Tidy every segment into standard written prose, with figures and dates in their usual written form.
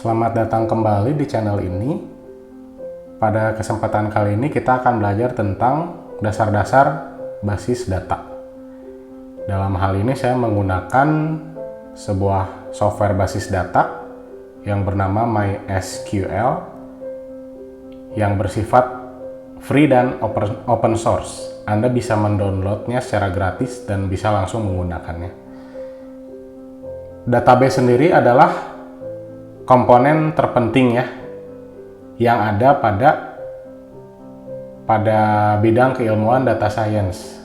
Selamat datang kembali di channel ini. Pada kesempatan kali ini kita akan belajar tentang dasar-dasar basis data. Dalam hal ini saya menggunakan sebuah software basis data yang bernama MySQL yang bersifat free dan open source. Anda bisa mendownloadnya secara gratis dan bisa langsung menggunakannya. Database sendiri adalah komponen terpenting ya yang ada pada bidang keilmuan data science,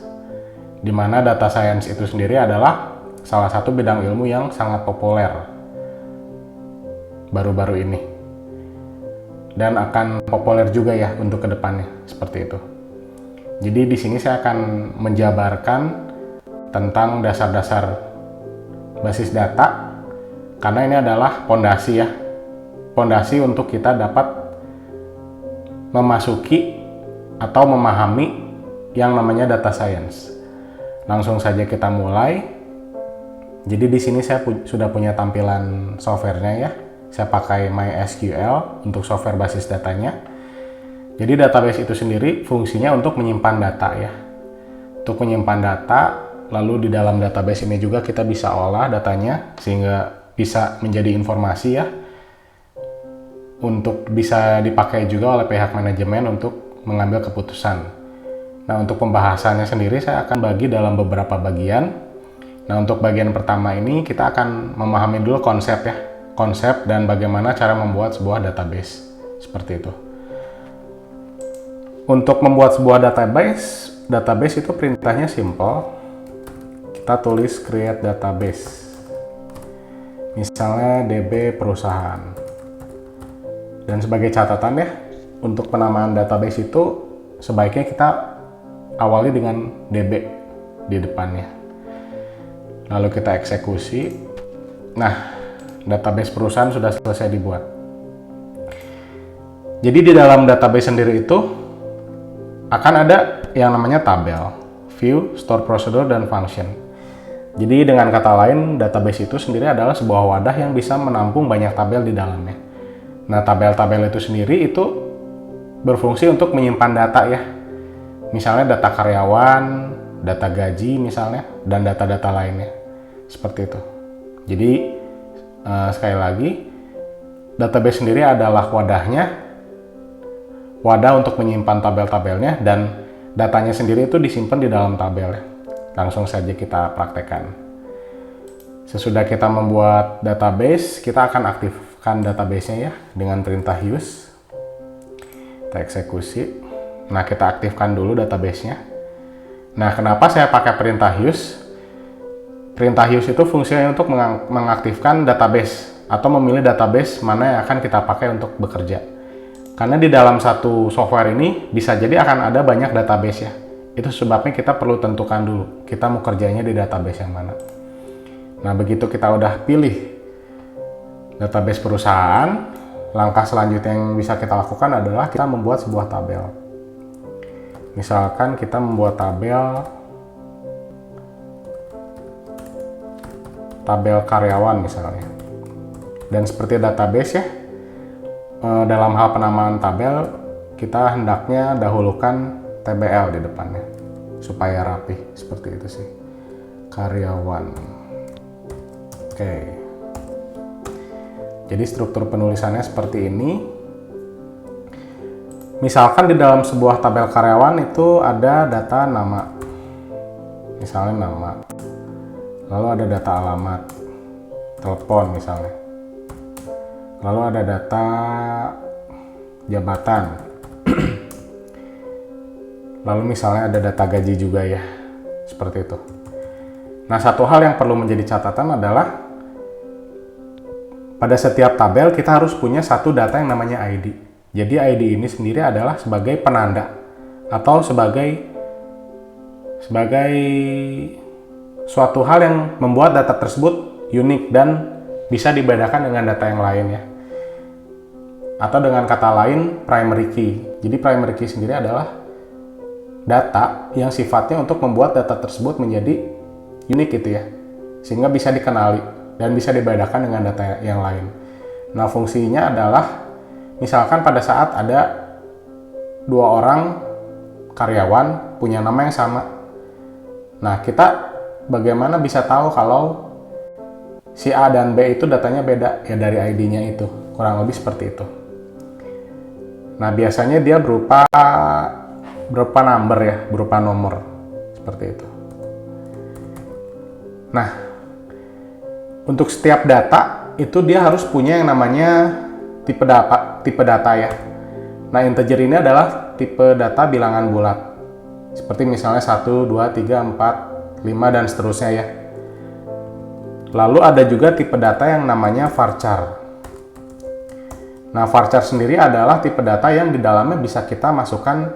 di mana data science itu sendiri adalah salah satu bidang ilmu yang sangat populer baru-baru ini dan akan populer juga ya untuk kedepannya, seperti itu. Jadi di sini saya akan menjabarkan tentang dasar-dasar basis data, karena ini adalah pondasi ya, pondasi untuk kita dapat memasuki atau memahami yang namanya data science. Langsung saja kita mulai. Jadi di sini saya sudah punya tampilan softwarenya ya. Saya pakai MySQL untuk software basis datanya. Jadi database itu sendiri fungsinya untuk menyimpan data ya. Untuk menyimpan data, lalu di dalam database ini juga kita bisa olah datanya sehingga bisa menjadi informasi ya, untuk bisa dipakai juga oleh pihak manajemen untuk mengambil keputusan. Nah, untuk pembahasannya sendiri saya akan bagi dalam beberapa bagian. Nah, untuk bagian pertama ini kita akan memahami dulu konsep ya, konsep dan bagaimana cara membuat sebuah database, seperti itu. Untuk membuat sebuah database itu perintahnya simple. Kita tulis create database. Misalnya DB perusahaan. Dan sebagai catatan ya, untuk penamaan database itu sebaiknya kita awali dengan DB di depannya. Lalu kita eksekusi. Nah, database perusahaan sudah selesai dibuat. Jadi di dalam database sendiri itu akan ada yang namanya tabel, view, store procedure, dan function. Jadi dengan kata lain, database itu sendiri adalah sebuah wadah yang bisa menampung banyak tabel di dalamnya. Nah, tabel-tabel itu sendiri itu berfungsi untuk menyimpan data ya. Misalnya data karyawan, data gaji misalnya, dan data-data lainnya. Seperti itu. Jadi, sekali lagi, database sendiri adalah wadahnya, wadah untuk menyimpan tabel-tabelnya, dan datanya sendiri itu disimpan di dalam tabel ya. Langsung saja kita praktekkan. Sesudah kita membuat database, kita akan aktifkan database-nya ya dengan perintah use. Kita eksekusi. Nah, kita aktifkan dulu database-nya. Nah, kenapa saya pakai perintah use? Perintah use itu fungsinya untuk mengaktifkan database atau memilih database mana yang akan kita pakai untuk bekerja. Karena di dalam satu software ini bisa jadi akan ada banyak database ya. Itu sebabnya kita perlu tentukan dulu, kita mau kerjanya di database yang mana. Nah, begitu kita udah pilih database perusahaan, langkah selanjutnya yang bisa kita lakukan adalah kita membuat sebuah tabel. Misalkan kita membuat tabel karyawan misalnya. Dan seperti database ya, dalam hal penamaan tabel, kita hendaknya dahulukan TBL di depannya supaya rapi, seperti itu sih. Karyawan. Oke. Jadi struktur penulisannya seperti ini. Misalkan di dalam sebuah tabel karyawan itu ada data nama. Misalnya nama. Lalu ada data alamat, telepon misalnya. Lalu ada data jabatan. Lalu misalnya ada data gaji juga ya, seperti itu. Nah, satu hal yang perlu menjadi catatan adalah pada setiap tabel kita harus punya satu data yang namanya ID. Jadi ID ini sendiri adalah sebagai penanda atau sebagai suatu hal yang membuat data tersebut unik dan bisa dibedakan dengan data yang lain ya. Atau dengan kata lain primary key. Jadi primary key sendiri adalah data yang sifatnya untuk membuat data tersebut menjadi unik gitu ya, sehingga bisa dikenali dan bisa dibedakan dengan data yang lain. Nah, fungsinya adalah misalkan pada saat ada 2 orang karyawan punya nama yang sama. Nah, kita bagaimana bisa tahu kalau si A dan B itu datanya beda? Ya dari ID-nya itu, kurang lebih seperti itu. Nah, biasanya dia berupa number ya, berupa nomor, seperti itu. Nah, untuk setiap data itu dia harus punya yang namanya tipe data ya. Nah, integer ini adalah tipe data bilangan bulat. Seperti misalnya 1, 2, 3, 4, 5 dan seterusnya ya. Lalu ada juga tipe data yang namanya varchar. Nah, varchar sendiri adalah tipe data yang di dalamnya bisa kita masukkan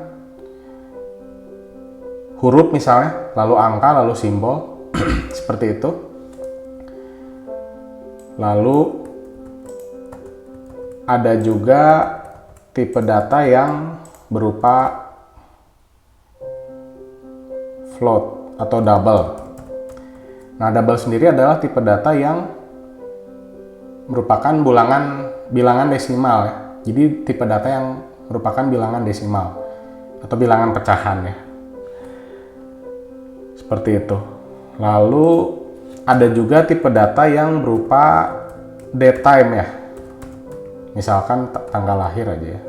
huruf misalnya, lalu angka, lalu simbol, seperti itu. Lalu ada juga tipe data yang berupa float atau double. Nah, double sendiri adalah tipe data yang merupakan bilangan desimal ya. Jadi tipe data yang merupakan bilangan desimal atau bilangan pecahan ya. Seperti itu. Lalu ada juga tipe data yang berupa date time ya. Misalkan tanggal lahir aja ya.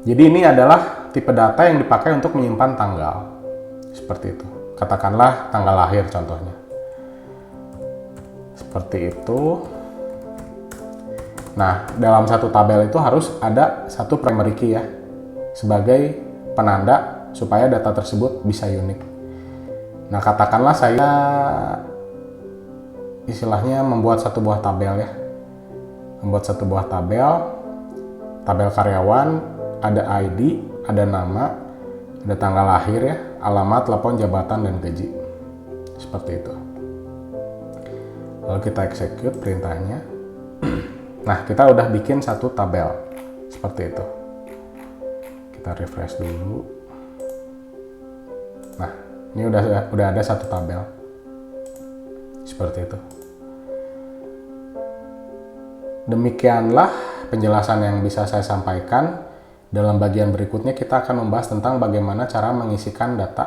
Jadi ini adalah tipe data yang dipakai untuk menyimpan tanggal. Seperti itu. Katakanlah tanggal lahir contohnya. Seperti itu. Nah, dalam satu tabel itu harus ada satu primary key ya, sebagai penanda supaya data tersebut bisa unik. Nah, katakanlah saya istilahnya membuat satu buah tabel ya. Membuat satu buah tabel karyawan, ada ID, ada nama, ada tanggal lahir ya, alamat, telepon, jabatan, dan gaji. Seperti itu. Lalu kita execute perintahnya. Nah, kita udah bikin satu tabel. Seperti itu. Kita refresh dulu. Nah, ini udah ada satu tabel. Seperti itu. Demikianlah penjelasan yang bisa saya sampaikan. Dalam bagian berikutnya kita akan membahas tentang bagaimana cara mengisikan data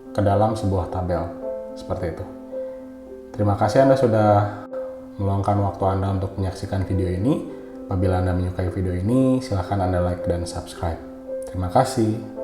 ke dalam sebuah tabel. Seperti itu. Terima kasih Anda sudah meluangkan waktu Anda untuk menyaksikan video ini. Apabila Anda menyukai video ini, silakan Anda like dan subscribe. Terima kasih.